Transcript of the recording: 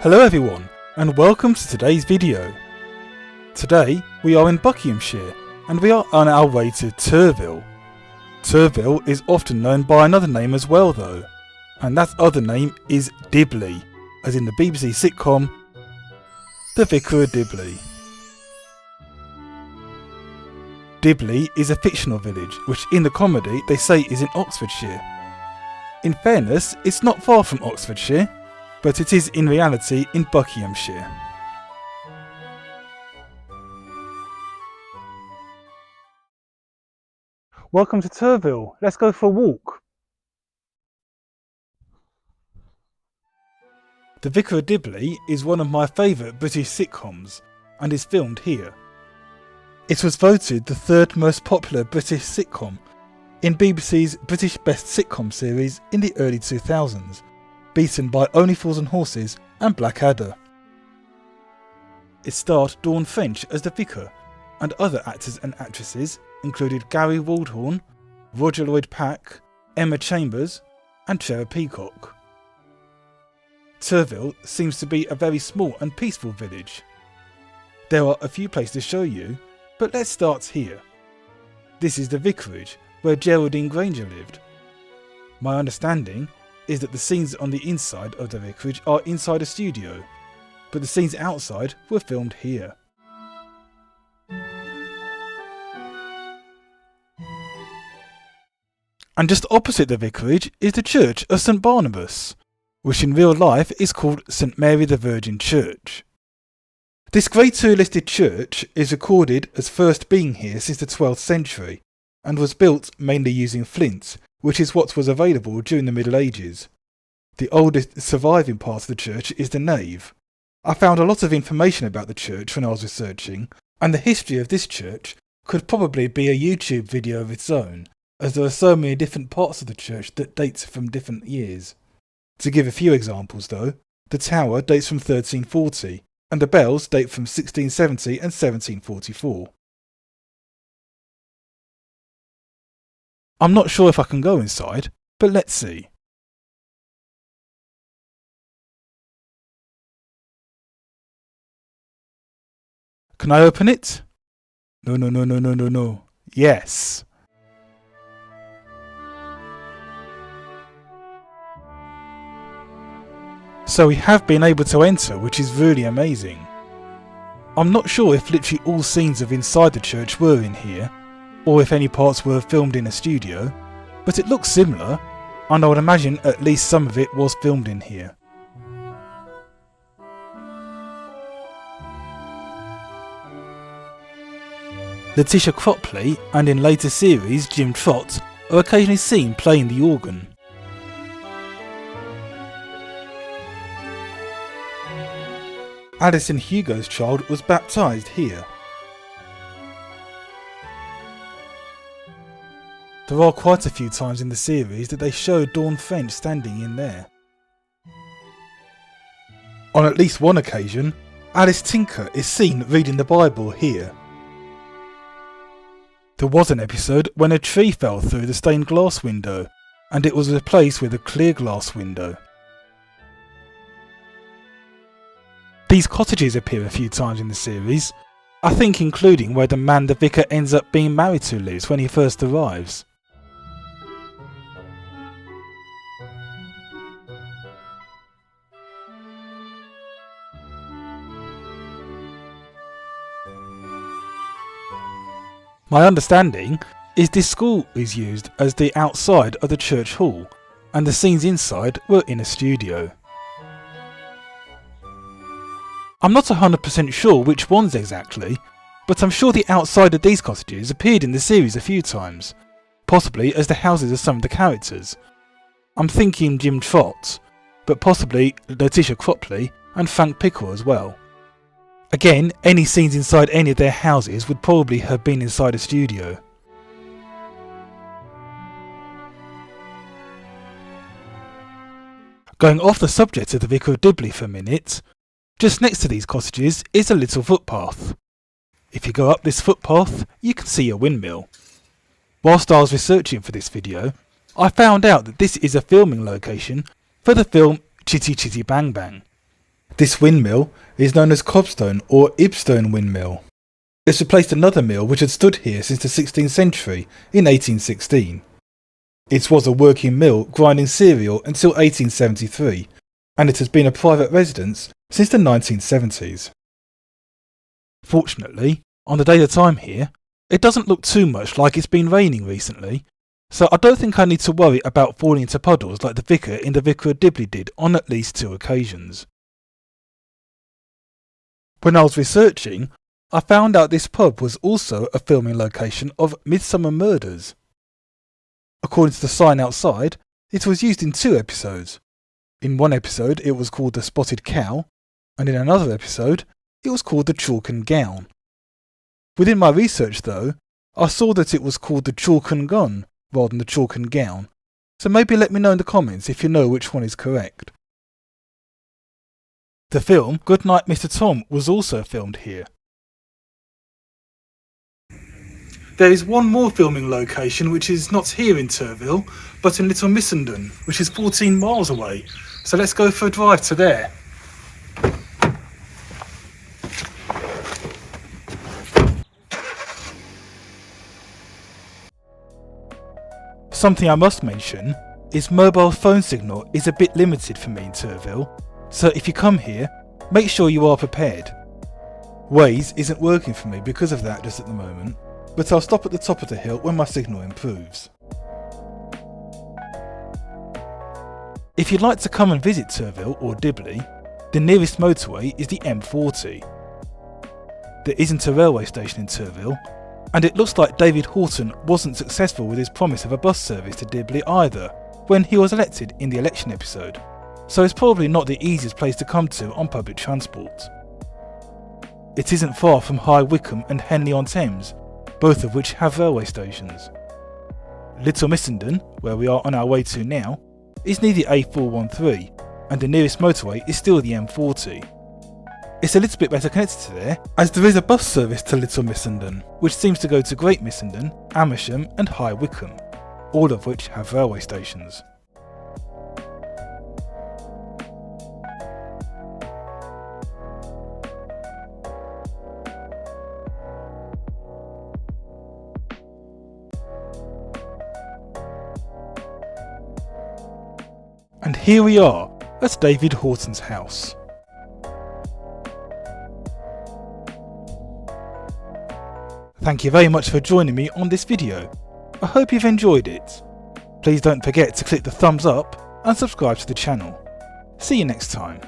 Hello everyone, and welcome to today's video. Today we are in Buckinghamshire and we are on our way to Turville. Turville is often known by another name as well though, and that other name is Dibley, as in the BBC sitcom The Vicar of Dibley. Dibley is a fictional village which in the comedy they say is in Oxfordshire. In fairness, it's not far from Oxfordshire, but it is in reality in Buckinghamshire. Welcome to Turville, let's go for a walk. The Vicar of Dibley is one of my favourite British sitcoms and is filmed here. It was voted the third most popular British sitcom in BBC's British Best Sitcom series in the early 2000s, beaten by Only Fools and Horses and Blackadder. It starred Dawn French as the vicar, and other actors and actresses included Gary Waldhorn, Roger Lloyd Pack, Emma Chambers and Trevor Peacock. Turville seems to be a very small and peaceful village. There are a few places to show you, but let's start here. This is the vicarage where Geraldine Granger lived. My understanding is that the scenes on the inside of the vicarage are inside a studio, but the scenes outside were filmed here. And just opposite the vicarage is the Church of St Barnabas, which in real life is called St Mary the Virgin Church. This Grade 2 listed church is recorded as first being here since the 12th century and was built mainly using flint, which is what was available during the Middle Ages. The oldest surviving part of the church is the nave. I found a lot of information about the church when I was researching, and the history of this church could probably be a YouTube video of its own, as there are so many different parts of the church that date from different years. To give a few examples though, the tower dates from 1340, and the bells date from 1670 and 1744. I'm not sure if I can go inside, but let's see. Can I open it? No. Yes. So we have been able to enter, which is really amazing. I'm not sure if literally all scenes of inside the church were in here, or if any parts were filmed in a studio, but it looks similar, and I would imagine at least some of it was filmed in here. Letitia Cropley, and in later series Jim Trott, are occasionally seen playing the organ. Alison Hugo's child was baptised here. There are quite a few times in the series that they show Dawn French standing in there. On at least one occasion, Alice Tinker is seen reading the Bible here. There was an episode when a tree fell through the stained glass window, and it was replaced with a clear glass window. These cottages appear a few times in the series, I think including where the man the vicar ends up being married to lives when he first arrives. My understanding is this school is used as the outside of the church hall, and the scenes inside were in a studio. I'm not 100% sure which ones exactly, but I'm sure the outside of these cottages appeared in the series a few times, possibly as the houses of some of the characters. I'm thinking Jim Trott, but possibly Letitia Cropley and Frank Pickle as well. Again, any scenes inside any of their houses would probably have been inside a studio. Going off the subject of the Vicar of Dibley for a minute, just next to these cottages is a little footpath. If you go up this footpath, you can see a windmill. Whilst I was researching for this video, I found out that this is a filming location for the film Chitty Chitty Bang Bang. This windmill is known as Cobstone or Ibstone windmill. It's replaced another mill which had stood here since the 16th century in 1816. It was a working mill grinding cereal until 1873, and it has been a private residence since the 1970s. Fortunately, on the day that I'm here, it doesn't look too much like it's been raining recently, so I don't think I need to worry about falling into puddles like the vicar in the Vicar of Dibley did on at least 2 occasions. When I was researching, I found out this pub was also a filming location of Midsummer Murders. According to the sign outside, it was used in 2 episodes. In one episode it was called The Spotted Cow, and in another episode it was called The Chalk and Gown. Within my research though, I saw that it was called The Chalk and Gun rather than The Chalk and Gown, so maybe let me know in the comments if you know which one is correct. The film Goodnight Mr. Tom was also filmed here. There is one more filming location which is not here in Turville, but in Little Missenden, which is 14 miles away, so let's go for a drive to there. Something I must mention is mobile phone signal is a bit limited for me in Turville, so if you come here, make sure you are prepared. Waze isn't working for me because of that just at the moment, but I'll stop at the top of the hill when my signal improves. If you'd like to come and visit Turville or Dibley, the nearest motorway is the M40. There isn't a railway station in Turville, and it looks like David Horton wasn't successful with his promise of a bus service to Dibley either when he was elected in the election episode, so it's probably not the easiest place to come to on public transport. It isn't far from High Wycombe and Henley-on-Thames, both of which have railway stations. Little Missenden, where we are on our way to now, is near the A413, and the nearest motorway is still the M40. It's a little bit better connected to there, as there is a bus service to Little Missenden, which seems to go to Great Missenden, Amersham and High Wycombe, all of which have railway stations. And here we are at David Horton's house. Thank you very much for joining me on this video. I hope you've enjoyed it. Please don't forget to click the thumbs up and subscribe to the channel. See you next time.